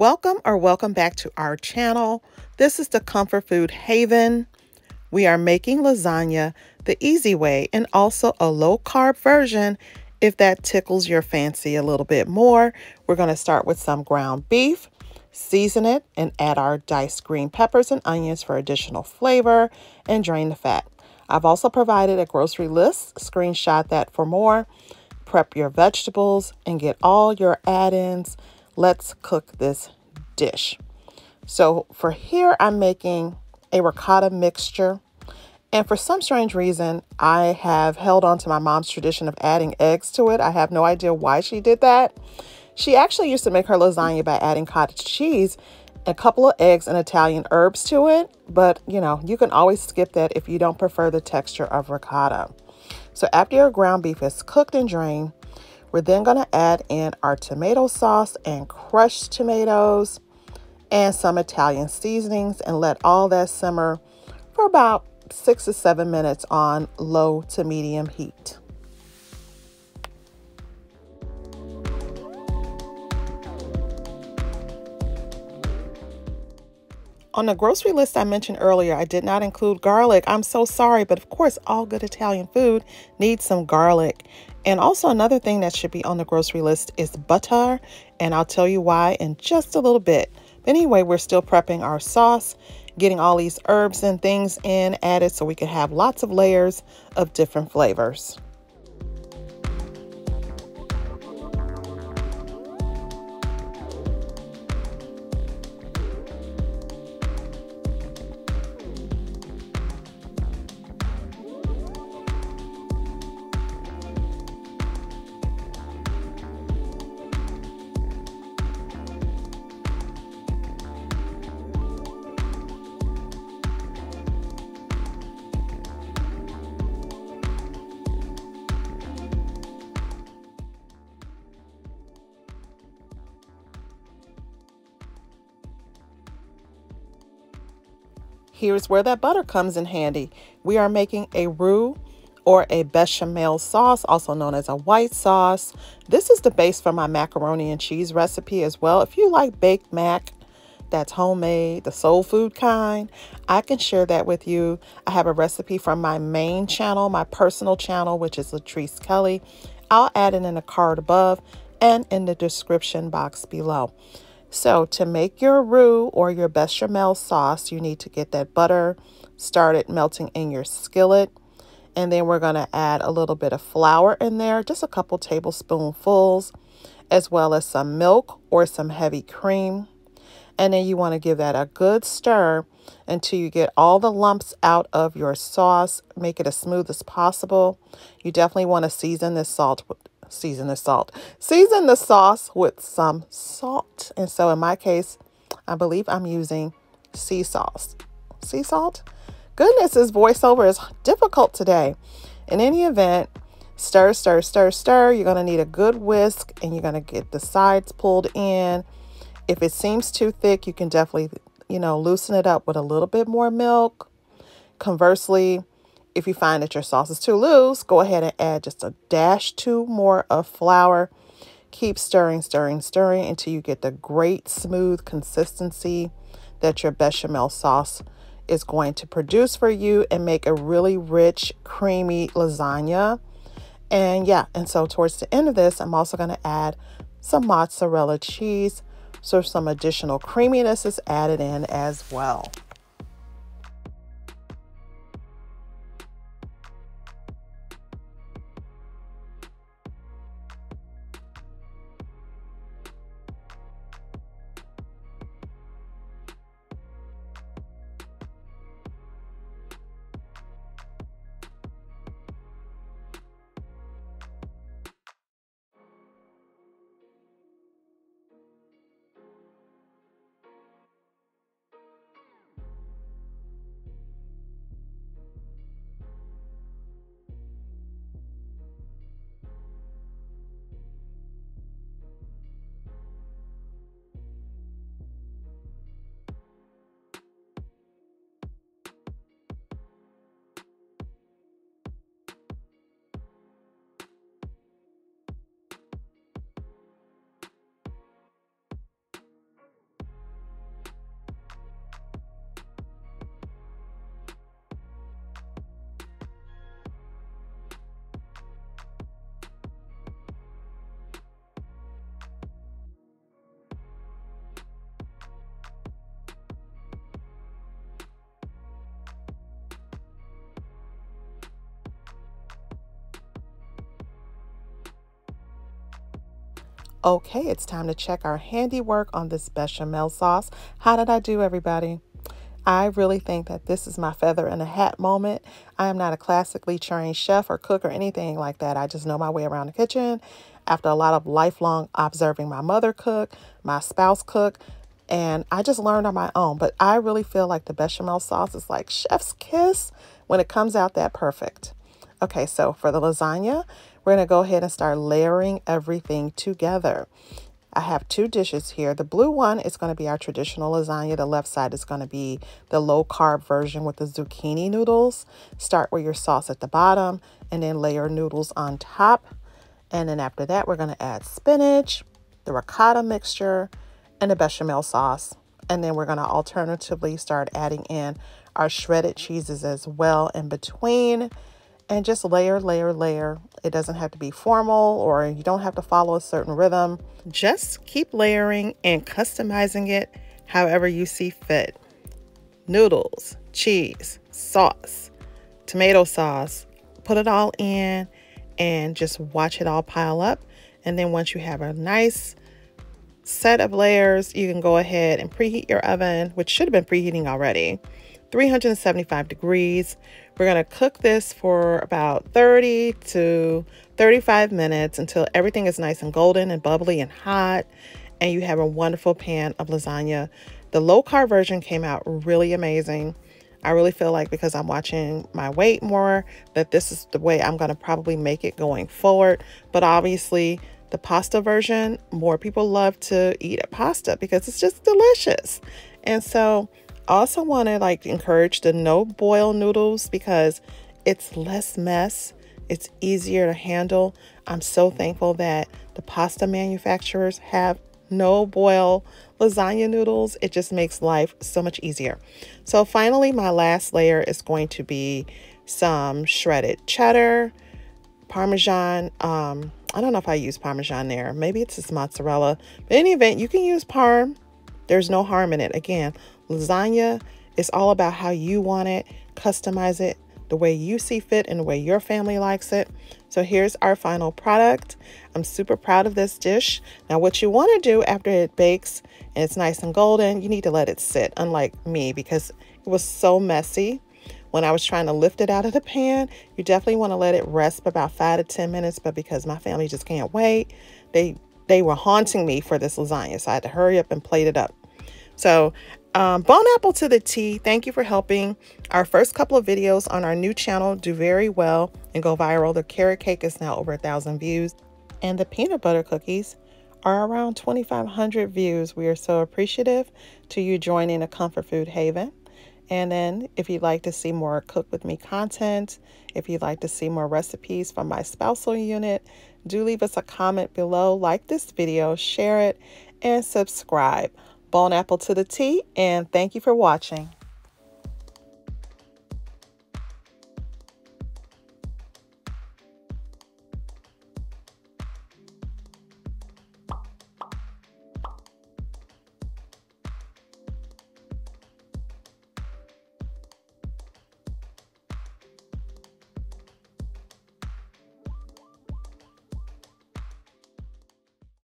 Welcome back to our channel. This is the Comfort Food Haven. We are making lasagna the easy way and also a low-carb version if that tickles your fancy a little bit more. We're going to start with some ground beef, season it, and add our diced green peppers and onions for additional flavor and drain the fat. I've also provided a grocery list. Screenshot that for more. Prep your vegetables and get all your add-ins. Let's cook this dish. So for here, I'm making a ricotta mixture. And for some strange reason, I have held on to my mom's tradition of adding eggs to it. I have no idea why she did that. She actually used to make her lasagna by adding cottage cheese, a couple of eggs, and Italian herbs to it. But, you can always skip that if you don't prefer the texture of ricotta. So after your ground beef is cooked and drained, we're then going to add in our tomato sauce and crushed tomatoes and some Italian seasonings and let all that simmer for about 6 to 7 minutes on low to medium heat. On the grocery list I mentioned earlier, I did not include garlic. I'm so sorry, but of course, all good Italian food needs some garlic. And also another thing that should be on the grocery list is butter, and I'll tell you why in just a little bit. But anyway, we're still prepping our sauce, getting all these herbs and things added so we can have lots of layers of different flavors. Here's where that butter comes in handy. We are making a roux or a bechamel sauce, also known as a white sauce. This is the base for my macaroni and cheese recipe as well. If you like baked mac, that's homemade, the soul food kind, I can share that with you. I have a recipe from my main channel, my personal channel, which is Latrice Kelly. I'll add it in the card above and in the description box below. So to make your roux or your bechamel sauce, you need to get that butter started melting in your skillet. And then we're going to add a little bit of flour in there, just a couple tablespoonfuls, as well as some milk or some heavy cream. And then you want to give that a good stir until you get all the lumps out of your sauce. Make it as smooth as possible. You definitely want to season the sauce with some salt. And so in my case, I believe I'm using sea salt. Sea salt? Goodness, this voiceover is difficult today. In any event, stir, stir, stir, stir. You're going to need a good whisk and you're going to get the sides pulled in. If it seems too thick, you can definitely, loosen it up with a little bit more milk. Conversely, if you find that your sauce is too loose, go ahead and add just a dash too more of flour. Keep stirring, stirring, stirring until you get the great smooth consistency that your bechamel sauce is going to produce for you and make a really rich, creamy lasagna. And so towards the end of this, I'm also going to add some mozzarella cheese. So some additional creaminess is added in as well. Okay, it's time to check our handiwork on this bechamel sauce. How did I do, everybody? I really think that this is my feather in a hat moment. I am not a classically trained chef or cook or anything like that. I just know my way around the kitchen after a lot of lifelong observing my mother cook, my spouse cook, and I just learned on my own. But I really feel like the bechamel sauce is like chef's kiss when it comes out that perfect. Okay, so for the lasagna, we're going to go ahead and start layering everything together. I have two dishes here. The blue one is going to be our traditional lasagna. The left side is going to be the low-carb version with the zucchini noodles. Start with your sauce at the bottom and then layer noodles on top. And then after that, we're going to add spinach, the ricotta mixture, and the bechamel sauce. And then we're going to alternatively start adding in our shredded cheeses as well in between. And just layer, layer, layer. It doesn't have to be formal or you don't have to follow a certain rhythm. Just keep layering and customizing it however you see fit. Noodles, cheese, sauce, tomato sauce. Put it all in and just watch it all pile up. And then once you have a nice set of layers, you can go ahead and preheat your oven, which should have been preheating already. 375 degrees. We're going to cook this for about 30 to 35 minutes until everything is nice and golden and bubbly and hot and you have a wonderful pan of lasagna. The low carb version came out really amazing. I really feel like because I'm watching my weight more that this is the way I'm going to probably make it going forward. But obviously the pasta version, more people love to eat a pasta because it's just delicious. And so I also want to encourage the no boil noodles because it's less mess. It's easier to handle. I'm so thankful that the pasta manufacturers have no boil lasagna noodles. It just makes life so much easier. So finally, my last layer is going to be some shredded cheddar, Parmesan. I don't know if I use Parmesan there. Maybe it's just mozzarella. But in any event, you can use Parm. There's no harm in it. Again, lasagna is all about how you want it. Customize it the way you see fit and the way your family likes it. So here's our final product. I'm super proud of this dish. Now what you want to do after it bakes and it's nice and golden, you need to let it sit, unlike me, because it was so messy. When I was trying to lift it out of the pan, you definitely want to let it rest for about 5 to 10 minutes. But because my family just can't wait, they were haunting me for this lasagna. So I had to hurry up and plate it up. So bon apple to the tea. Thank you for helping our first couple of videos on our new channel do very well and go viral. The carrot cake is now over 1,000 views and the peanut butter cookies are around 2,500 views. We are so appreciative to you joining a comfort food haven. And then if you'd like to see more cook with me content, if you'd like to see more recipes from my spousal unit, do leave us a comment below, like this video, share it, and subscribe. Bon apple to the tea, and thank you for watching.